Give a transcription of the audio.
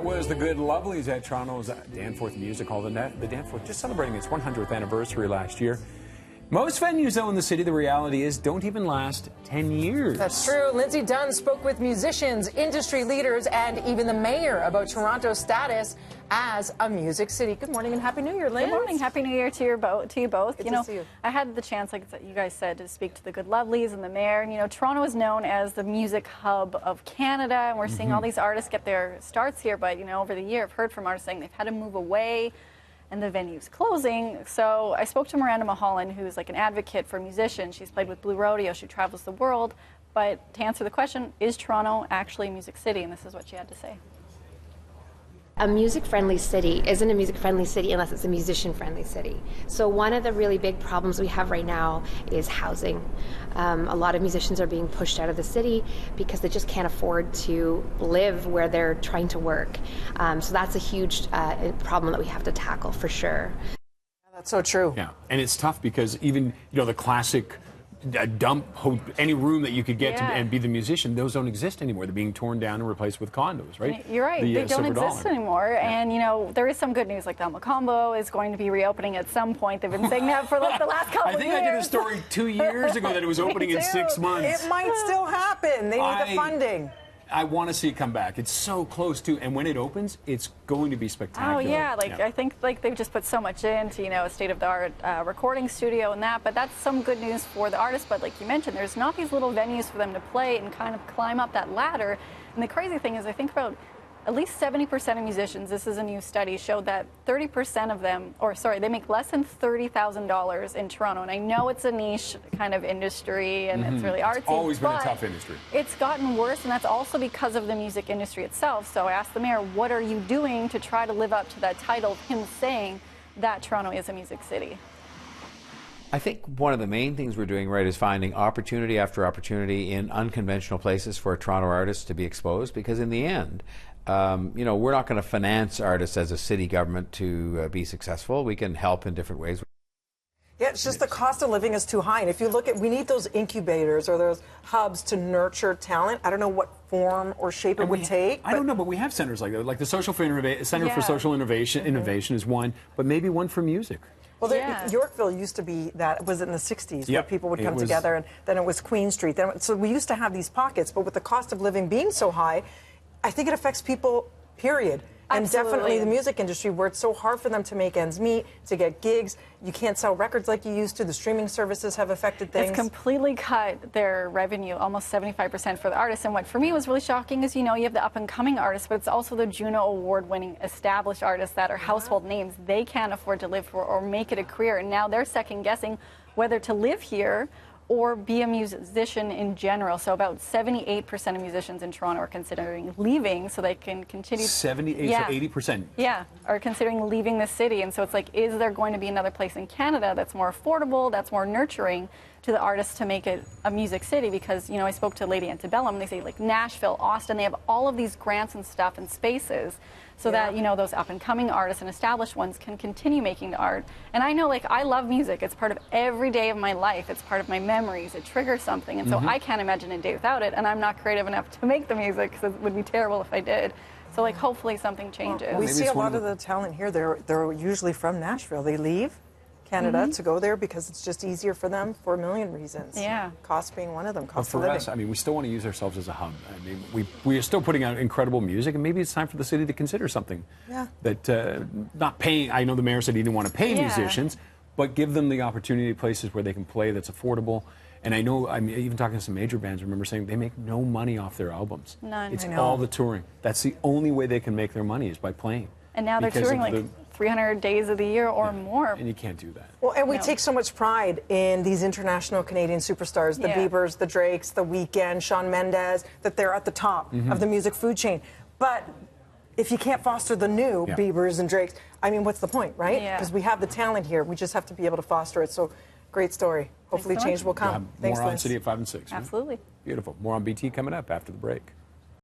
was the Good Lovelies at Toronto's Danforth Music Hall. The Danforth just celebrating its 100th anniversary last year. Most venues, though, in the city, the reality is, don't even last 10 years. That's true. Lindsay Dunn spoke with musicians, industry leaders, and even the mayor about Toronto's status as a music city. Good morning and Happy New Year, Liz. Good morning. Happy New Year to you both. Good to see you. I had the chance, like you guys said, to speak to the Good Lovelies and the mayor. And, Toronto is known as the music hub of Canada, and we're seeing all these artists get their starts here. But, over the year, I've heard from artists saying they've had to move away and the venue's closing. So I spoke to Miranda Mulholland, who's like an advocate for musicians. She's played with Blue Rodeo. She travels the world. But to answer the question, is Toronto actually a music city? And this is what she had to say. A music-friendly city isn't a music-friendly city unless it's a musician-friendly city. So one of the really big problems we have right now is housing. A lot of musicians are being pushed out of the city because they just can't afford to live where they're trying to work. So that's a huge problem that we have to tackle for sure. That's so true. Yeah, and it's tough because even, the classic dump, any room that you could get to and be the musician, those don't exist anymore. They're being torn down and replaced with condos, right? You're right. They don't exist anymore. Yeah. And, there is some good news, like the Macombo is going to be reopening at some point. They've been saying that for like the last couple of years. I think I did a story 2 years ago that it was opening in 6 months. It might still happen. They need the funding. I want to see it come back. It's so close to, and when it opens, it's going to be spectacular. Oh yeah, I think they've just put so much into a state-of-the-art recording studio and that. But that's some good news for the artists. But like you mentioned, there's not these little venues for them to play and kind of climb up that ladder. And the crazy thing is, I think about at least 70% of musicians, this is a new study, showed that 30% of them, they make less than $30,000 in Toronto. And I know it's a niche kind of industry and it's really artsy. It's always been a tough industry. It's gotten worse, and that's also because of the music industry itself. So I asked the mayor, what are you doing to try to live up to that title of him saying that Toronto is a music city? I think one of the main things we're doing right is finding opportunity after opportunity in unconventional places for Toronto artists to be exposed, because in the end, we're not going to finance artists as a city government to be successful. We can help in different ways. Yeah, it's just the cost of living is too high. And if you look at, we need those incubators or those hubs to nurture talent. I don't know what form or shape it would take. I don't know, but we have centers like that. Like the Center for Social Innovation is one, but maybe one for music. Well, Yorkville used to be that, was it in the 60s, where people would come together, and then it was Queen Street. So we used to have these pockets, but with the cost of living being so high, I think it affects people, period. And definitely the music industry, where it's so hard for them to make ends meet, to get gigs. You can't sell records like you used to. The streaming services have affected things. It's completely cut their revenue, almost 75% for the artists. And what for me was really shocking is, you have the up-and-coming artists, but it's also the Juno Award-winning established artists that are household names. They can't afford to live for or make it a career. And now they're second-guessing whether to live here or be a musician in general. So about 78% of musicians in Toronto are considering leaving so they can continue. 78, so 80%. Yeah, are considering leaving the city. And so it's like, is there going to be another place in Canada that's more affordable, that's more nurturing to the artists to make it a music city? Because, I spoke to Lady Antebellum, and they say like Nashville, Austin, they have all of these grants and stuff and spaces so that, those up-and-coming artists and established ones can continue making the art. And I know, I love music. It's part of every day of my life. It's part of my memories. It triggers something. And so I can't imagine a day without it. And I'm not creative enough to make the music, because it would be terrible if I did. So, hopefully something changes. Well, we see a lot of the talent here. They're usually from Nashville. They leave Canada to go there because it's just easier for them for a million reasons. Yeah. Cost being one of them, cost of living. living. For us, we still want to use ourselves as a hub. We are still putting out incredible music, and maybe it's time for the city to consider something. Yeah. That, not paying, I know the mayor said he didn't want to pay musicians, but give them the opportunity, places where they can play that's affordable. And I know, even talking to some major bands, I remember saying they make no money off their albums. None. It's all the touring. That's the only way they can make their money, is by playing. And now they're touring 300 days of the year or more. And you can't do that. Well, and we take so much pride in these international Canadian superstars, the Biebers, the Drakes, the Weeknd, Shawn Mendes, that they're at the top of the music food chain. But if you can't foster the new Biebers and Drakes, what's the point, right? Because we have the talent here. We just have to be able to foster it. So, great story. Hopefully change will come. More on City at 5 and 6. Absolutely. Right? Beautiful. More on BT coming up after the break.